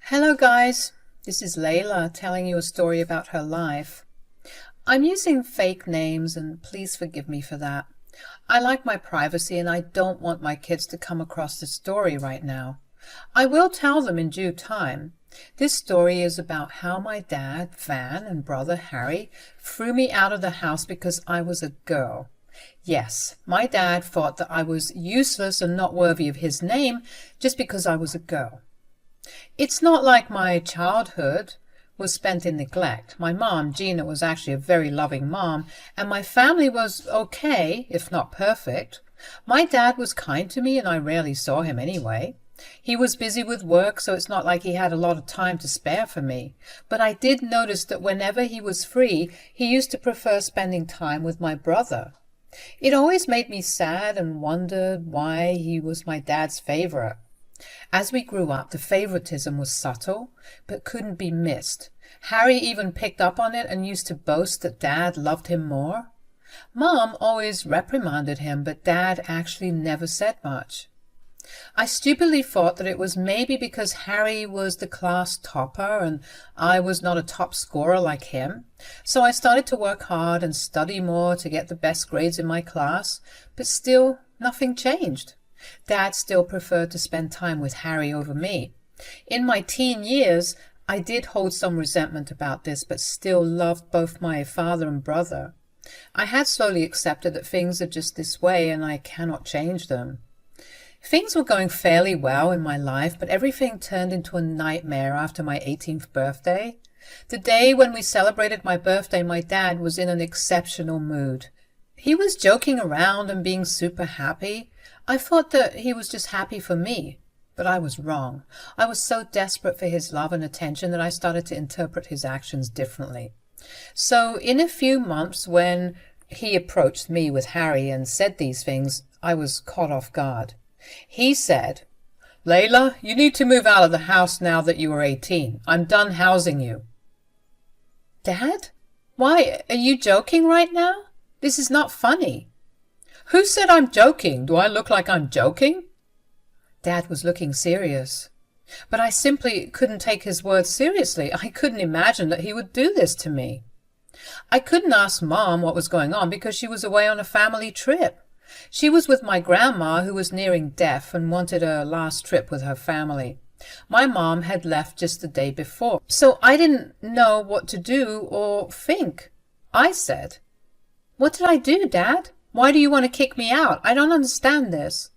Hello guys, this is Layla telling you a story about her life. I'm using fake names and please forgive me for that. I like my privacy and I don't want my kids to come across this story right now. I will tell them in due time. This story is about how my dad, Van, and brother Harry threw me out of the house because I was a girl. Yes, my dad thought that I was useless and not worthy of his name just because I was a girl. It's not like my childhood was spent in neglect. My mom, Gina, was actually a very loving mom, and my family was okay, if not perfect. My dad was kind to me, and I rarely saw him anyway. He was busy with work, so it's not like he had a lot of time to spare for me. But I did notice that whenever he was free, he used to prefer spending time with my brother. It always made me sad and wondered why he was my dad's favorite. As we grew up, the favoritism was subtle, but couldn't be missed. Harry even picked up on it and used to boast that Dad loved him more. Mom always reprimanded him, but Dad actually never said much. I stupidly thought that it was maybe because Harry was the class topper and I was not a top scorer like him. So I started to work hard and study more to get the best grades in my class, but still nothing changed. Dad still preferred to spend time with Harry over me. In my teen years, I did hold some resentment about this, but still loved both my father and brother. I had slowly accepted that things are just this way and I cannot change them. Things were going fairly well in my life, but everything turned into a nightmare after my 18th birthday. The day when we celebrated my birthday, my dad was in an exceptional mood. He was joking around and being super happy. I thought that he was just happy for me, but I was wrong. I was so desperate for his love and attention that I started to interpret his actions differently. So in a few months, when he approached me with Harry and said these things, I was caught off guard. He said, "Layla, you need to move out of the house now that you are 18. I'm done housing you." Dad? Why, are you joking right now? This is not funny. Who said I'm joking? Do I look like I'm joking? Dad was looking serious. But I simply couldn't take his words seriously. I couldn't imagine that he would do this to me. I couldn't ask Mom what was going on because she was away on a family trip. She was with my grandma, who was nearing death and wanted a last trip with her family. My mom had left just the day before, so I didn't know what to do or think. I said, "What did I do, Dad? Why do you want to kick me out? I don't understand this."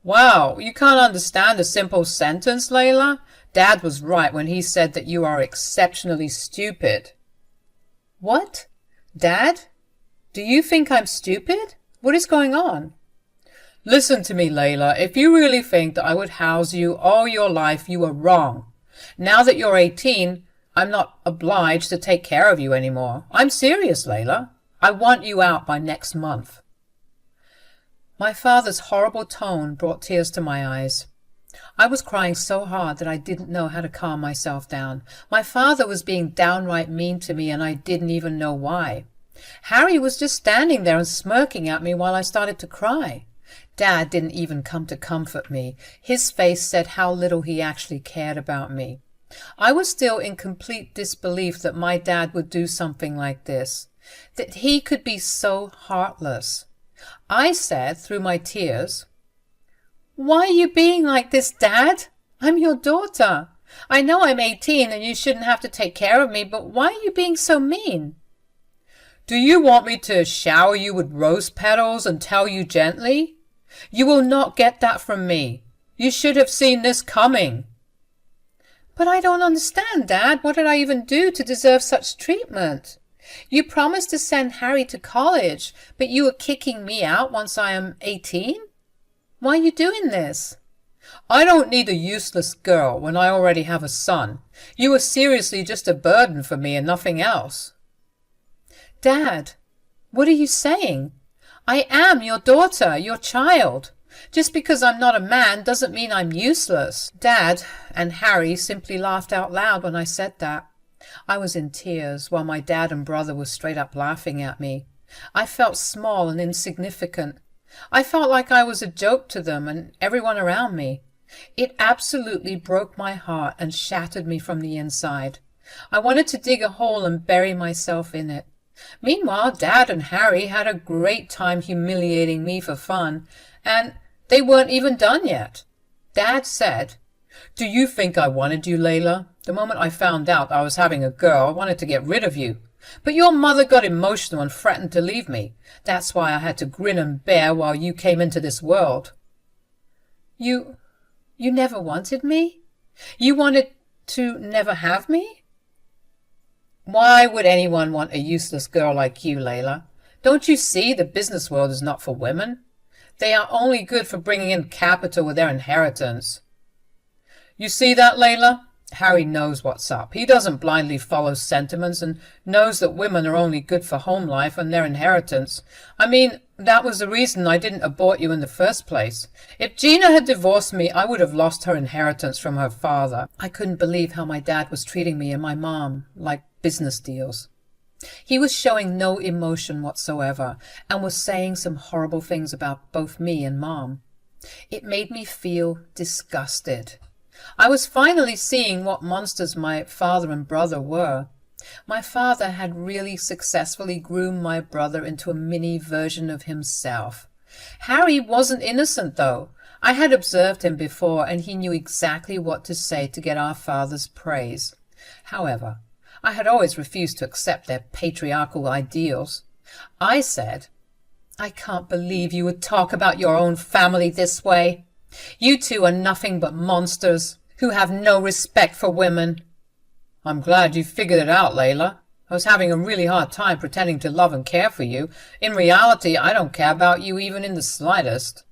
"Wow, you can't understand a simple sentence, Layla? Dad was right when he said that you are exceptionally stupid." "What? Dad? Do you think I'm stupid? What is going on?" "Listen to me, Layla. If you really think that I would house you all your life, you are wrong. Now that you're 18, I'm not obliged to take care of you anymore. I'm serious, Layla. I want you out by next month." My father's horrible tone brought tears to my eyes. I was crying so hard that I didn't know how to calm myself down. My father was being downright mean to me and I didn't even know why. Harry was just standing there and smirking at me while I started to cry. Dad didn't even come to comfort me. His face said how little he actually cared about me. I was still in complete disbelief that my dad would do something like this, that he could be so heartless. I said through my tears, "Why are you being like this, Dad? I'm your daughter. I know I'm 18 and you shouldn't have to take care of me, but why are you being so mean?" "Do you want me to shower you with rose petals and tell you gently? You will not get that from me. You should have seen this coming." "But I don't understand, Dad. What did I even do to deserve such treatment? You promised to send Harry to college, but you are kicking me out once I am 18? Why are you doing this?" "I don't need a useless girl when I already have a son. You are seriously just a burden for me and nothing else." "Dad, what are you saying? I am your daughter, your child. Just because I'm not a man doesn't mean I'm useless." Dad and Harry simply laughed out loud when I said that. I was in tears while my dad and brother were straight up laughing at me. I felt small and insignificant. I felt like I was a joke to them and everyone around me. It absolutely broke my heart and shattered me from the inside. I wanted to dig a hole and bury myself in it. Meanwhile, Dad and Harry had a great time humiliating me for fun, and they weren't even done yet. Dad said, "Do you think I wanted you, Layla? The moment I found out I was having a girl, I wanted to get rid of you. But your mother got emotional and threatened to leave me. That's why I had to grin and bear while you came into this world." You never wanted me? You wanted to never have me? Why would anyone want a useless girl like you, Layla? Don't you see the business world is not for women? They are only good for bringing in capital with their inheritance. You see that, Layla? Harry knows what's up. He doesn't blindly follow sentiments and knows that women are only good for home life and their inheritance. I mean, that was the reason I didn't abort you in the first place. If Gina had divorced me, I would have lost her inheritance from her father. I couldn't believe how my dad was treating me and my mom like business deals. He was showing no emotion whatsoever and was saying some horrible things about both me and Mom. It made me feel disgusted. I was finally seeing what monsters my father and brother were. My father had really successfully groomed my brother into a mini version of himself. Harry wasn't innocent, though. I had observed him before, and he knew exactly what to say to get our father's praise. However, I had always refused to accept their patriarchal ideals. I said, "I can't believe you would talk about your own family this way. You two are nothing but monsters who have no respect for women." "I'm glad you figured it out, Layla. I was having a really hard time pretending to love and care for you. In reality, I don't care about you even in the slightest."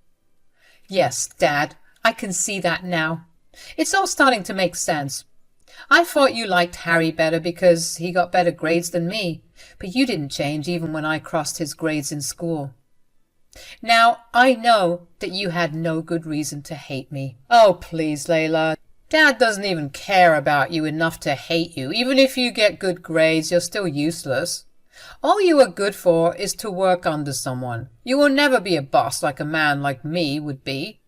"Yes, Dad, I can see that now. It's all starting to make sense. I thought you liked Harry better because he got better grades than me, but you didn't change even when I crossed his grades in school. Now, I know that you had no good reason to hate me." "Oh, please, Layla. Dad doesn't even care about you enough to hate you. Even if you get good grades, you're still useless. All you are good for is to work under someone. You will never be a boss like a man like me would be."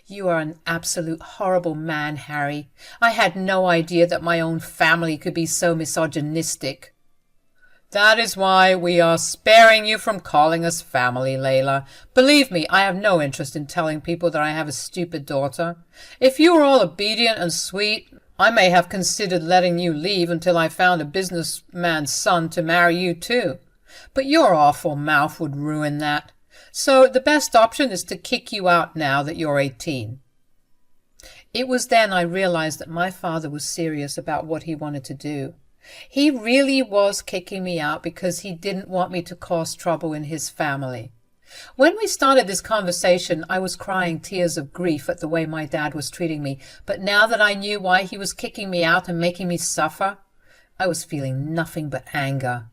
"You are an absolute horrible man, Harry. I had no idea that my own family could be so misogynistic." "That is why we are sparing you from calling us family, Layla. Believe me, I have no interest in telling people that I have a stupid daughter. If you were all obedient and sweet, I may have considered letting you leave until I found a businessman's son to marry you too. But your awful mouth would ruin that. So the best option is to kick you out now that you're 18. It was then I realized that my father was serious about what he wanted to do. He really was kicking me out because he didn't want me to cause trouble in his family. When we started this conversation, I was crying tears of grief at the way my dad was treating me, but now that I knew why he was kicking me out and making me suffer, I was feeling nothing but anger.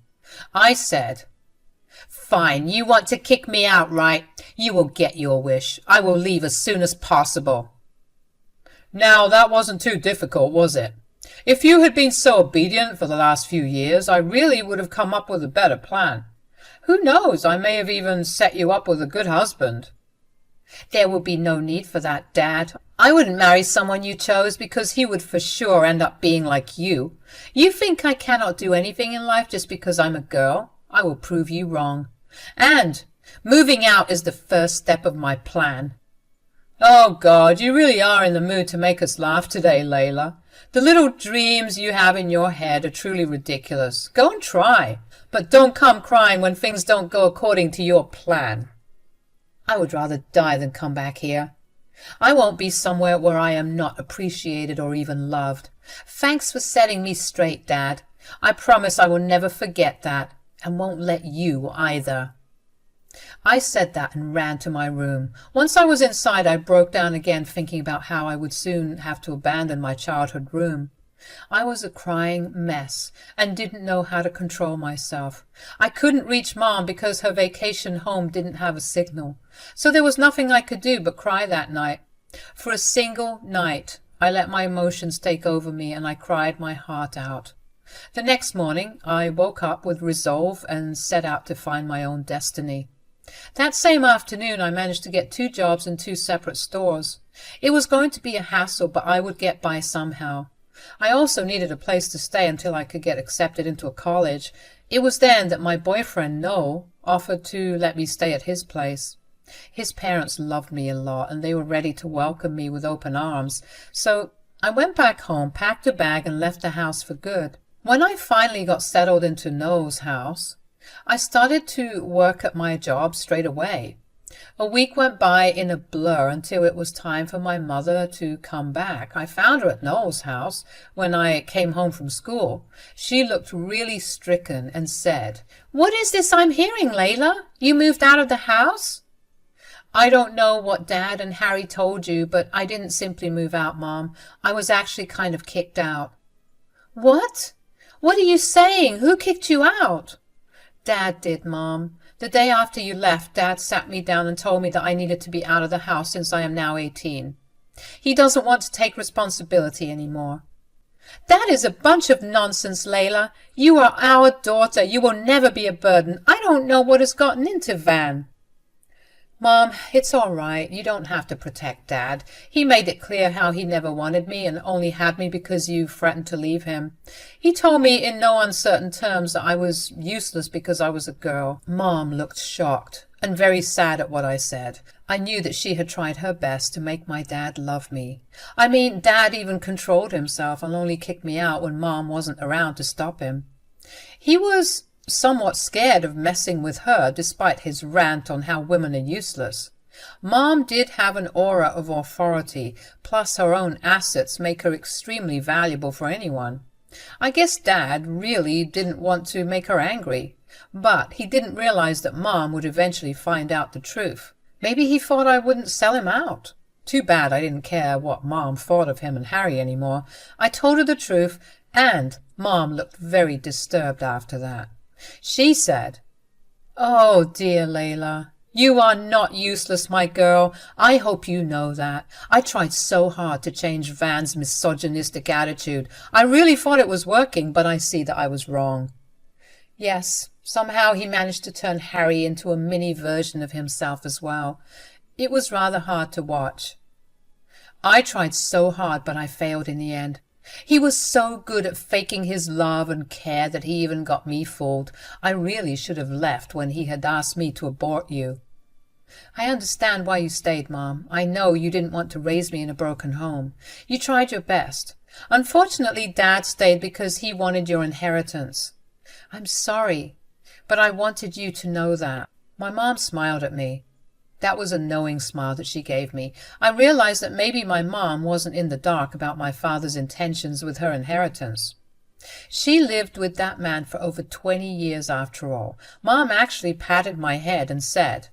I said, "Fine, you want to kick me out, right? You will get your wish. I will leave as soon as possible." Now, that wasn't too difficult, was it? If you had been so obedient for the last few years, I really would have come up with a better plan. Who knows, I may have even set you up with a good husband. There would be no need for that, Dad. I wouldn't marry someone you chose because he would for sure end up being like you. You think I cannot do anything in life just because I'm a girl? I will prove you wrong. And moving out is the first step of my plan. Oh, God, you really are in the mood to make us laugh today, Layla. The little dreams you have in your head are truly ridiculous. Go and try, but don't come crying when things don't go according to your plan. I would rather die than come back here. I won't be somewhere where I am not appreciated or even loved. Thanks for setting me straight, Dad. I promise I will never forget that, and won't let you either. I said that and ran to my room. Once I was inside, I broke down again, thinking about how I would soon have to abandon my childhood room. I was a crying mess and didn't know how to control myself. I couldn't reach Mom because her vacation home didn't have a signal. So there was nothing I could do but cry that night. For a single night, I let my emotions take over me and I cried my heart out. The next morning, I woke up with resolve and set out to find my own destiny. That same afternoon, I managed to get 2 jobs in 2 separate stores. It was going to be a hassle, but I would get by somehow. I also needed a place to stay until I could get accepted into a college. It was then that my boyfriend, Noel, offered to let me stay at his place. His parents loved me a lot, and they were ready to welcome me with open arms. So I went back home, packed a bag, and left the house for good. When I finally got settled into Noel's house, I started to work at my job straight away. A week went by in a blur until it was time for my mother to come back. I found her at Noel's house when I came home from school. She looked really stricken and said, "What is this I'm hearing, Layla? You moved out of the house?" "I don't know what Dad and Harry told you, but I didn't simply move out, Mom. I was actually kind of kicked out." "What? What are you saying? Who kicked you out?" "Dad did, Mom. The day after you left, Dad sat me down and told me that I needed to be out of the house since I am now 18. He doesn't want to take responsibility anymore." "That is a bunch of nonsense, Layla. You are our daughter. You will never be a burden. I don't know what has gotten into Van." "Mom, it's all right. You don't have to protect Dad. He made it clear how he never wanted me and only had me because you threatened to leave him. He told me in no uncertain terms that I was useless because I was a girl." Mom looked shocked and very sad at what I said. I knew that she had tried her best to make my dad love me. I mean, Dad even controlled himself and only kicked me out when Mom wasn't around to stop him. He was somewhat scared of messing with her, despite his rant on how women are useless. Mom did have an aura of authority, plus her own assets make her extremely valuable for anyone. I guess Dad really didn't want to make her angry, but he didn't realize that Mom would eventually find out the truth. Maybe he thought I wouldn't sell him out. Too bad I didn't care what Mom thought of him and Harry anymore. I told her the truth, and Mom looked very disturbed after that. She said, "Oh, dear Layla, you are not useless, my girl. I hope you know that. I tried so hard to change Van's misogynistic attitude. I really thought it was working, but I see that I was wrong." Yes, somehow he managed to turn Harry into a mini version of himself as well. It was rather hard to watch. I tried so hard, but I failed in the end. He was so good at faking his love and care that he even got me fooled. I really should have left when he had asked me to abort you. I understand why you stayed, Mom. I know you didn't want to raise me in a broken home. You tried your best. Unfortunately, Dad stayed because he wanted your inheritance. I'm sorry, but I wanted you to know that. My mom smiled at me. That was a knowing smile that she gave me. I realized that maybe my mom wasn't in the dark about my father's intentions with her inheritance. She lived with that man for over 20 years after all. Mom actually patted my head and said,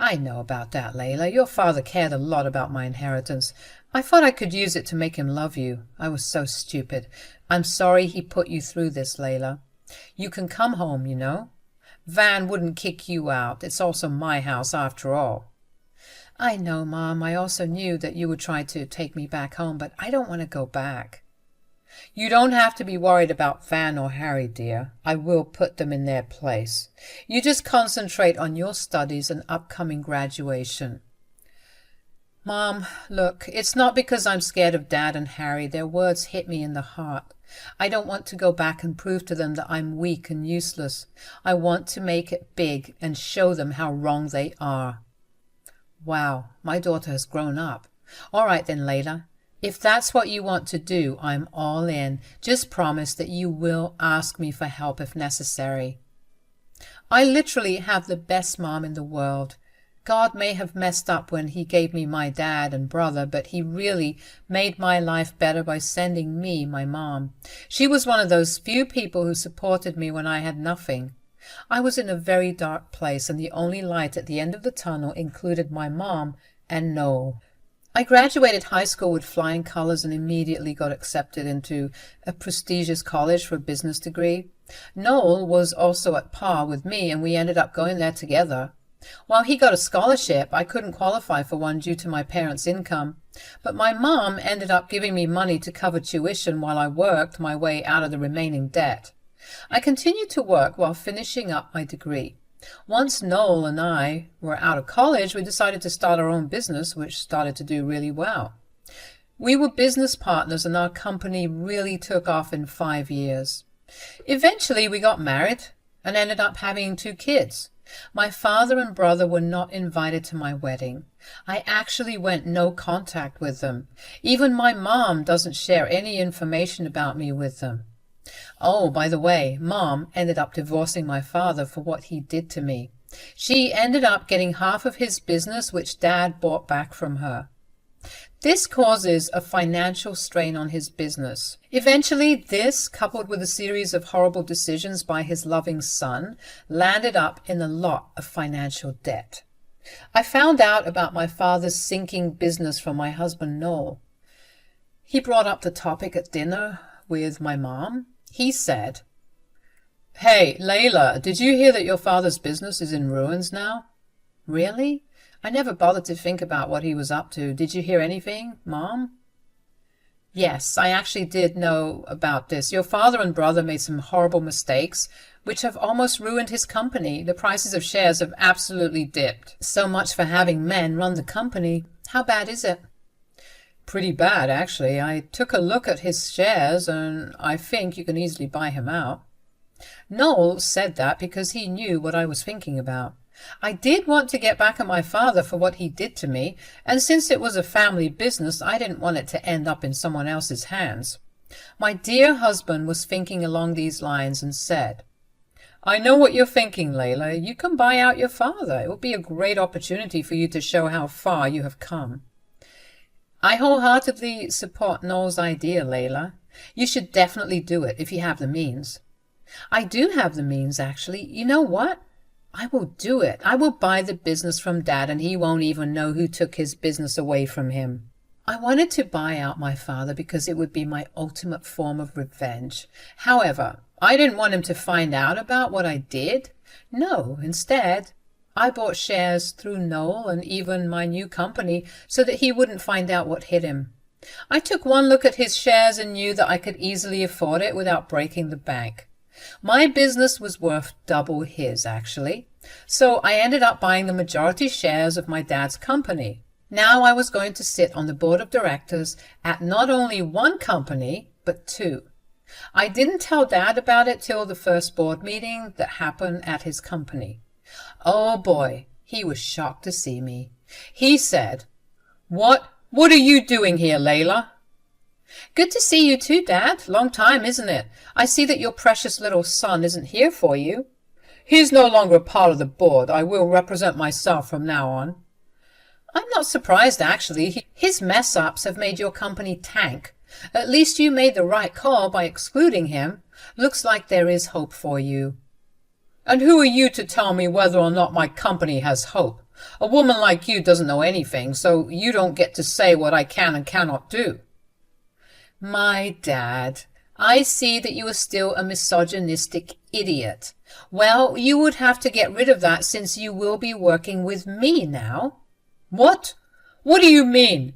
"I know about that, Layla. Your father cared a lot about my inheritance. I thought I could use it to make him love you. I was so stupid. I'm sorry he put you through this, Layla. You can come home, you know. Van wouldn't kick you out. It's also my house after all." "I know, Mom. I also knew that you would try to take me back home, but I don't want to go back." "You don't have to be worried about Van or Harry, dear. I will put them in their place. You just concentrate on your studies and upcoming graduation." "Mom, look, it's not because I'm scared of Dad and Harry. Their words hit me in the heart. I don't want to go back and prove to them that I'm weak and useless. I want to make it big and show them how wrong they are." Wow, my daughter has grown up. All right then, Layla. If that's what you want to do, I'm all in. Just promise that you will ask me for help if necessary. I literally have the best mom in the world. God may have messed up when he gave me my dad and brother, but he really made my life better by sending me my mom. She was one of those few people who supported me when I had nothing. I was in a very dark place, and the only light at the end of the tunnel included my mom and Noel. I graduated high school with flying colors and immediately got accepted into a prestigious college for a business degree. Noel was also at par with me, and we ended up going there together. While he got a scholarship, I couldn't qualify for one due to my parents' income, but my mom ended up giving me money to cover tuition while I worked my way out of the remaining debt. I continued to work while finishing up my degree. Once Noel and I were out of college, we decided to start our own business, which started to do really well. We were business partners and our company really took off in 5 years. Eventually we got married and ended up having 2 kids. My father and brother were not invited to my wedding. I actually went no contact with them. Even my mom doesn't share any information about me with them. Oh, by the way, Mom ended up divorcing my father for what he did to me. She ended up getting half of his business, which Dad bought back from her. This causes a financial strain on his business. Eventually, this, coupled with a series of horrible decisions by his loving son, landed up in a lot of financial debt. I found out about my father's sinking business from my husband Noel. He brought up the topic at dinner with my mom. He said, "Hey, Layla, did you hear that your father's business is in ruins now?" "Really? I never bothered to think about what he was up to. Did you hear anything, Mom?" "Yes, I actually did know about this. Your father and brother made some horrible mistakes, which have almost ruined his company. The prices of shares have absolutely dipped. So much for having men run the company. How bad is it?" "Pretty bad, actually. I took a look at his shares, and I think you can easily buy him out." Noel said that because he knew what I was thinking about. I did want to get back at my father for what he did to me, and since it was a family business, I didn't want it to end up in someone else's hands. My dear husband was thinking along these lines and said, "I know what you're thinking, Layla. You can buy out your father. It will be a great opportunity for you to show how far you have come." I wholeheartedly support Noel's idea, Layla. You should definitely do it if you have the means. I do have the means, actually. You know what? I will do it. I will buy the business from Dad, and he won't even know who took his business away from him. I wanted to buy out my father because it would be my ultimate form of revenge. However, I didn't want him to find out about what I did. No, instead, I bought shares through Noel and even my new company so that he wouldn't find out what hit him. I took one look at his shares and knew that I could easily afford it without breaking the bank. My business was worth double his, actually, so I ended up buying the majority shares of my dad's company. Now I was going to sit on the board of directors at not only one company, but 2. I didn't tell Dad about it till the first board meeting that happened at his company. Oh boy, he was shocked to see me. He said, What are you doing here, Layla?" "Good to see you too, Dad. Long time, isn't it? I see that your precious little son isn't here for you." "He's no longer a part of the board. I will represent myself from now on." "I'm not surprised, actually. His mess-ups have made your company tank. At least you made the right call by excluding him. Looks like there is hope for you." "And who are you to tell me whether or not my company has hope? A woman like you doesn't know anything, so you don't get to say what I can and cannot do." "My Dad, I see that you are still a misogynistic idiot. Well, you would have to get rid of that since you will be working with me now." "What? What do you mean?"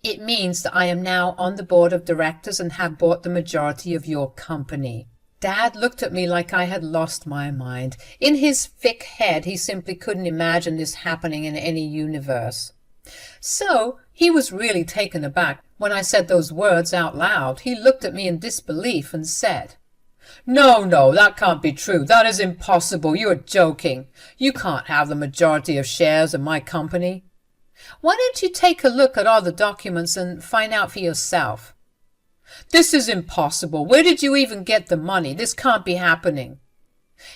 "It means that I am now on the board of directors and have bought the majority of your company." Dad looked at me like I had lost my mind. In his thick head, he simply couldn't imagine this happening in any universe. So he was really taken aback when I said those words out loud. He looked at me in disbelief and said, No, that can't be true. That is impossible. You are joking. You can't have the majority of shares in my company." "Why don't you take a look at all the documents and find out for yourself?" "This is impossible. Where did you even get the money? This can't be happening."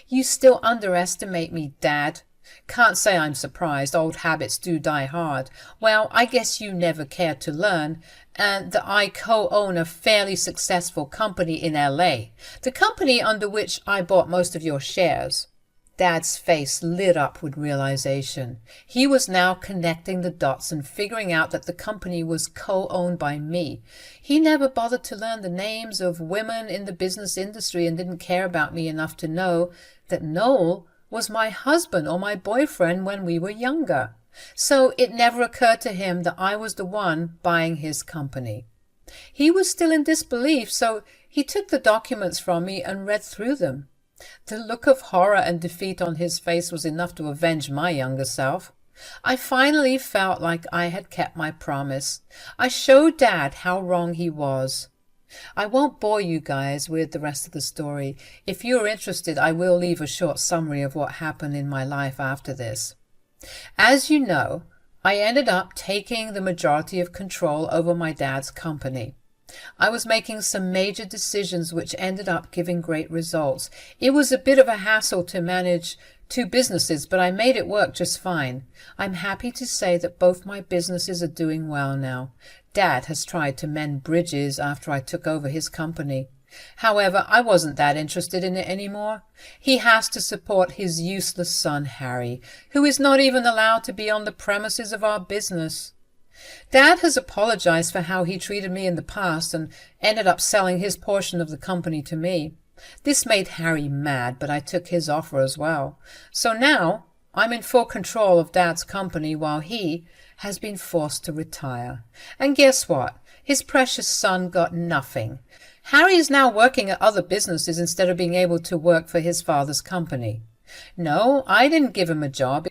"You still underestimate me, Dad. Can't say I'm surprised. Old habits do die hard. Well, I guess you never cared to learn, and that I co-own a fairly successful company in LA, the company under which I bought most of your shares." Dad's face lit up with realization. He was now connecting the dots and figuring out that the company was co-owned by me. He never bothered to learn the names of women in the business industry and didn't care about me enough to know that Noel was my husband or my boyfriend when we were younger. So it never occurred to him that I was the one buying his company. He was still in disbelief, so he took the documents from me and read through them. The look of horror and defeat on his face was enough to avenge my younger self. I finally felt like I had kept my promise. I showed Dad how wrong he was. I won't bore you guys with the rest of the story. If you're interested, I will leave a short summary of what happened in my life after this. As you know, I ended up taking the majority of control over my dad's company. I was making some major decisions which ended up giving great results. It was a bit of a hassle to manage two businesses, but I made it work just fine. I'm happy to say that both my businesses are doing well now. Dad has tried to mend bridges after I took over his company. However, I wasn't that interested in it anymore. He has to support his useless son, Harry, who is not even allowed to be on the premises of our business. Dad has apologized for how he treated me in the past and ended up selling his portion of the company to me. This made Harry mad, but I took his offer as well. So now I'm in full control of Dad's company while he has been forced to retire. And guess what? His precious son got nothing. Harry is now working at other businesses instead of being able to work for his father's company. No, I didn't give him a job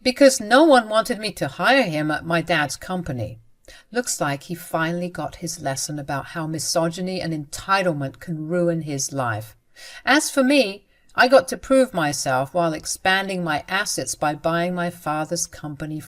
because no one wanted me to hire him at my dad's company. Looks like he finally got his lesson about how misogyny and entitlement can ruin his life. As for me, I got to prove myself while expanding my assets by buying my father's company